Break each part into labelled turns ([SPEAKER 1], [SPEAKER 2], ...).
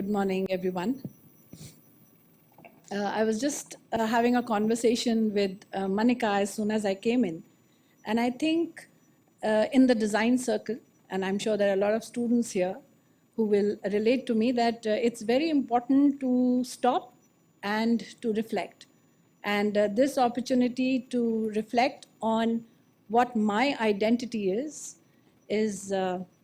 [SPEAKER 1] Good morning, everyone. I was just having a conversation with Manika as soon as I came in. And I think in the design circle, and I'm sure there are a lot of students here who will relate to me, that it's very important to stop and to reflect. And this opportunity to reflect on what my identity is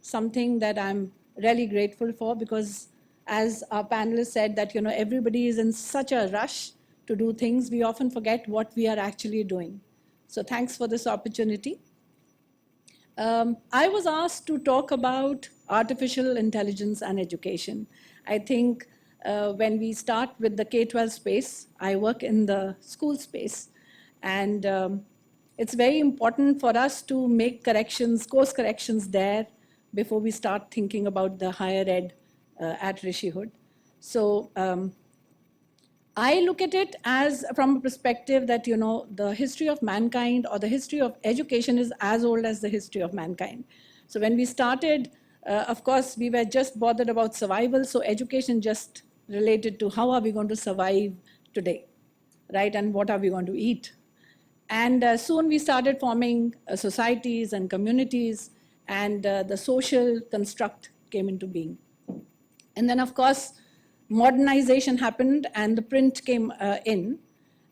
[SPEAKER 1] something that I'm really grateful for, because as our panelists said that, everybody is in such a rush to do things, we often forget what we are actually doing. So thanks for this opportunity. I was asked to talk about artificial intelligence and education. I think when we start with the K-12 space, I work in the school space, and it's very important for us to make corrections, course corrections there before we start thinking about the higher ed at Rishihood. So I look at it as from a perspective that, the history of mankind or the history of education is as old as the history of mankind. So when we started, of course, we were just bothered about survival. So education just related to how are we going to survive today, right? And what are we going to eat? And soon we started forming societies and communities, and the social construct came into being. And then, of course, modernization happened and the print came in,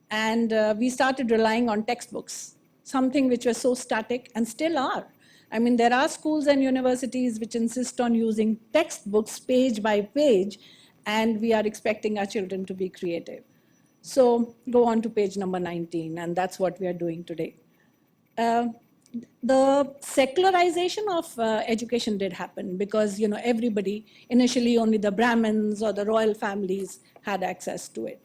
[SPEAKER 1] and we started relying on textbooks, something which was so static and still are. I mean, there are schools and universities which insist on using textbooks page by page, and we are expecting our children to be creative. So go on to page number 19, and that's what we are doing today. The secularization of education did happen because, everybody, initially only the Brahmins or the royal families had access to it.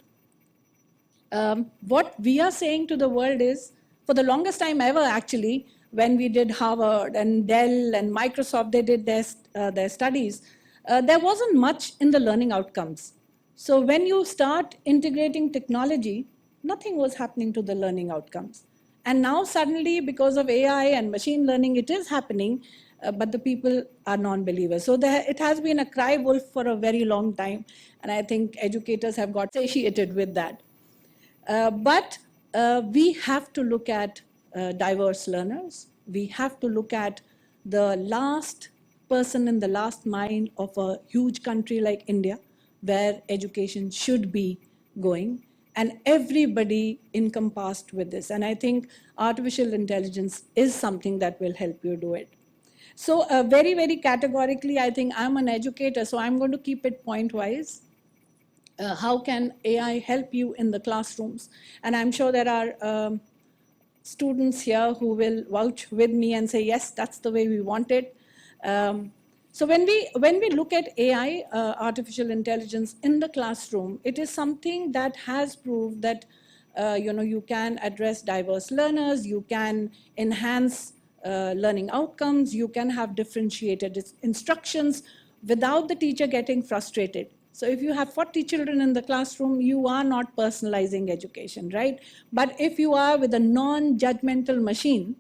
[SPEAKER 1] What we are saying to the world is, for the longest time ever, actually, when we did Harvard and Dell and Microsoft, they did their studies, there wasn't much in the learning outcomes. So when you start integrating technology, nothing was happening to the learning outcomes. And now suddenly, because of AI and machine learning, it is happening, but the people are non-believers. So it has been a cry wolf for a very long time, and I think educators have got satiated with that. But we have to look at diverse learners. We have to look at the last person in the last mile of a huge country like India, where education should be going, and everybody encompassed with this. And I think artificial intelligence is something that will help you do it. So very, very categorically, I think I'm an educator, so I'm going to keep it point-wise. How can AI help you in the classrooms? And I'm sure there are students here who will vouch with me and say, yes, that's the way we want it. So when we look at AI, artificial intelligence in the classroom, it is something that has proved that you can address diverse learners, you can enhance learning outcomes, you can have differentiated instructions without the teacher getting frustrated. So if you have 40 children in the classroom, you are not personalizing education, right? But if you are with a non-judgmental machine,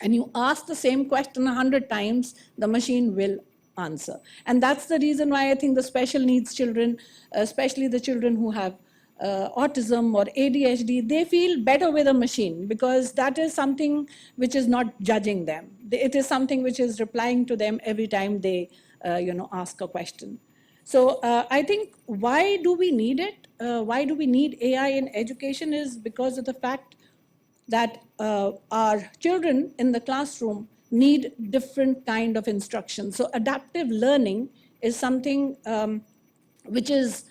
[SPEAKER 1] and you ask the same question 100 times, the machine will answer. And that's the reason why I think the special needs children, especially the children who have autism or ADHD, they feel better with a machine, because that is something which is not judging them. It is something which is replying to them every time they ask a question. So I think why do we need it? Why do we need AI in education is because of the fact that our children in the classroom need different kind of instruction. So adaptive learning is something which is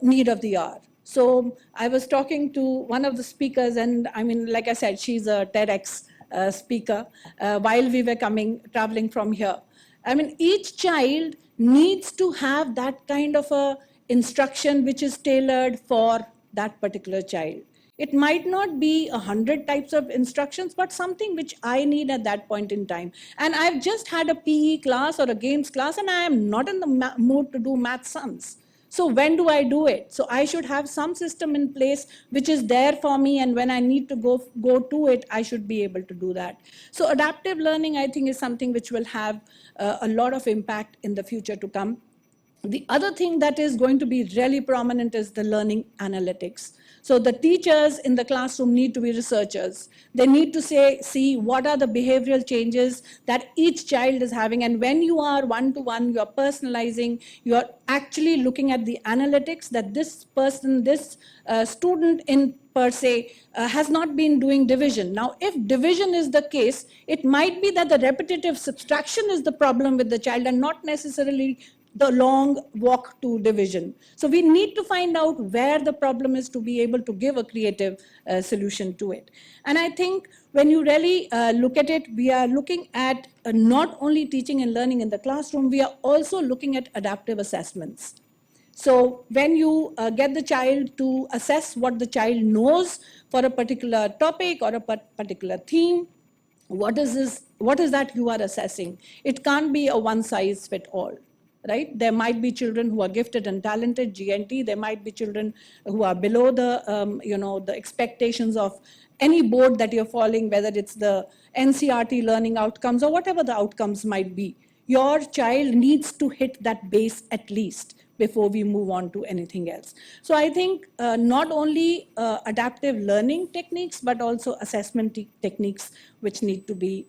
[SPEAKER 1] need of the hour. So I was talking to one of the speakers, and I mean, like I said, she's a TEDx speaker while we were traveling from here. I mean, each child needs to have that kind of a instruction which is tailored for that particular child. It might not be 100 types of instructions, but something which I need at that point in time. And I've just had a PE class or a games class, and I am not in the mood to do math sums. So when do I do it? So I should have some system in place which is there for me, and when I need to go to it, I should be able to do that. So adaptive learning, I think, is something which will have a lot of impact in the future to come. The other thing that is going to be really prominent is the learning analytics. So the teachers in the classroom need to be researchers. They need to see what are the behavioral changes that each child is having. And when you are one-to-one, you're personalizing, you're actually looking at the analytics that this person, this student in per se, has not been doing division. Now, if division is the case, it might be that the repetitive subtraction is the problem with the child and not necessarily the long walk to division. So we need to find out where the problem is to be able to give a creative solution to it. And I think when you really look at it, we are looking at not only teaching and learning in the classroom, we are also looking at adaptive assessments. So when you get the child to assess what the child knows for a particular topic or a particular theme, what is that you are assessing? It can't be a one size fit all. Right? There might be children who are gifted and talented, GNT. There might be children who are below the, the expectations of any board that you're following, whether it's the NCRT learning outcomes or whatever the outcomes might be. Your child needs to hit that base at least before we move on to anything else. So I think not only adaptive learning techniques, but also assessment techniques which need to be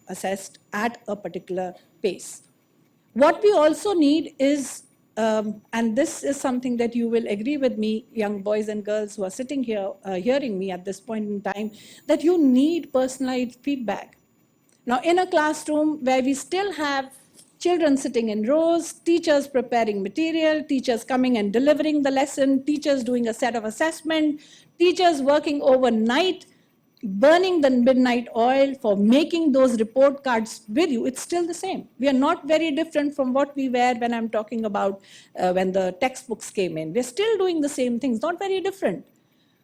[SPEAKER 1] assessed at a particular pace. What we also need is, and this is something that you will agree with me, young boys and girls who are sitting here hearing me at this point in time, that you need personalized feedback. Now, in a classroom where we still have children sitting in rows, teachers preparing material, teachers coming and delivering the lesson, teachers doing a set of assessment, teachers working overnight, burning the midnight oil for making those report cards with you, it's still the same. We are not very different from what we were when I'm talking about when the textbooks came in. We're still doing the same things, not very different.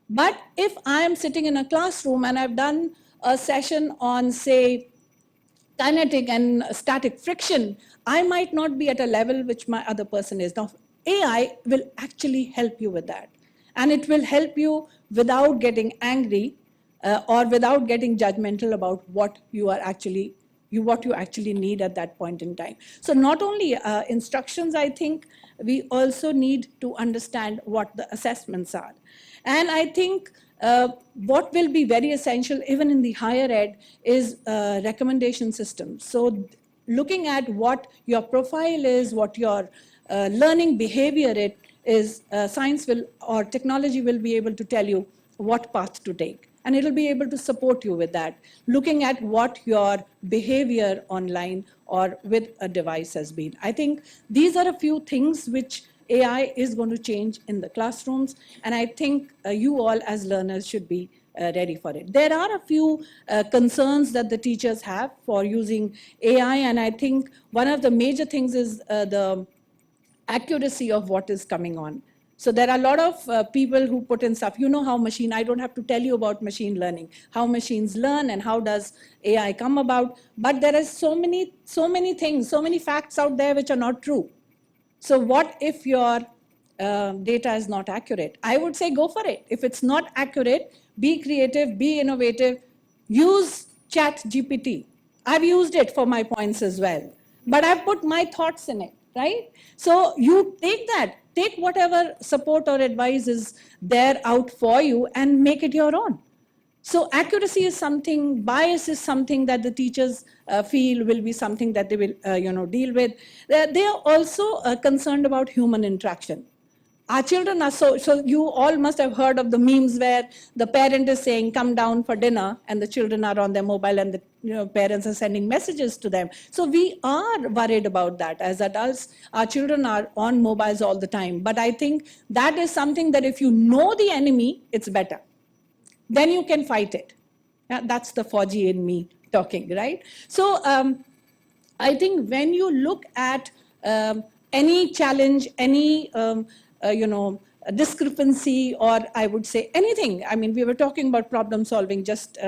[SPEAKER 1] But if I am sitting in a classroom and I've done a session on, say, kinetic and static friction, I might not be at a level which my other person is. Now, AI will actually help you with that. And it will help you without getting angry or without getting judgmental about what you actually need at that point in time. So not only instructions, I think we also need to understand what the assessments are. And I think what will be very essential even in the higher ed is recommendation systems. So looking at what your profile is, what your learning behavior is, science will or technology will be able to tell you what path to take. And it'll be able to support you with that, looking at what your behavior online or with a device has been. I think these are a few things which AI is going to change in the classrooms, and I think you all as learners should be ready for it. There are a few concerns that the teachers have for using AI, and I think one of the major things is the accuracy of what is coming on. So there are a lot of people who put in stuff, how I don't have to tell you about machine learning, how machines learn and how does AI come about. But there are so many things, so many facts out there which are not true. So what if your data is not accurate? I would say go for it. If it's not accurate, be creative, be innovative, use ChatGPT. I've used it for my points as well, but I've put my thoughts in it, right? So you take that. Take whatever support or advice is there out for you and make it your own. So accuracy is something, bias is something that the teachers feel will be something that they will deal with. They are also concerned about human interaction. Our children are so you all must have heard of the memes where the parent is saying, come down for dinner, and the children are on their mobile and the parents are sending messages to them. So we are worried about that. As adults, our children are on mobiles all the time. But I think that is something that if you know the enemy, it's better. Then you can fight it. That's the Fauji in me talking, right? So I think when you look at any challenge, any discrepancy, or I would say anything. I mean, we were talking about problem solving just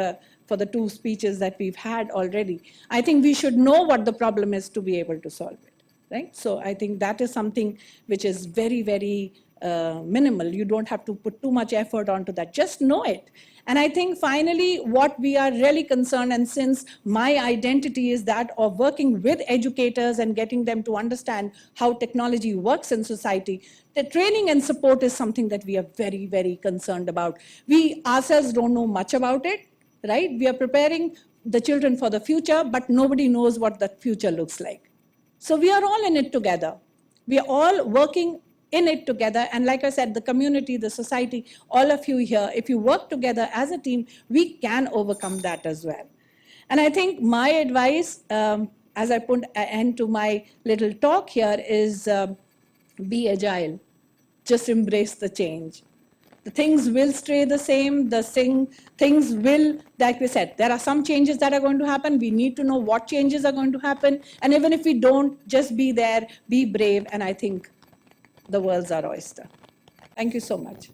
[SPEAKER 1] for the two speeches that we've had already. I think we should know what the problem is to be able to solve it, right? So I think that is something which is very, very minimal. You don't have to put too much effort onto that. Just know it. And I think finally what we are really concerned, and since my identity is that of working with educators and getting them to understand how technology works in society, the training and support is something that we are very, very concerned about. We ourselves don't know much about it, right? We are preparing the children for the future, but nobody knows what that future looks like. So we are all in it together. We are all working in it together. And like I said, the community, the society, all of you here, if you work together as a team, we can overcome that as well. And I think my advice, as I put an end to my little talk here, is be agile. Just embrace the change. The things will stay the same. Things will, like we said, there are some changes that are going to happen. We need to know what changes are going to happen. And even if we don't, just be there, be brave. And I think the world's our oyster. Thank you so much.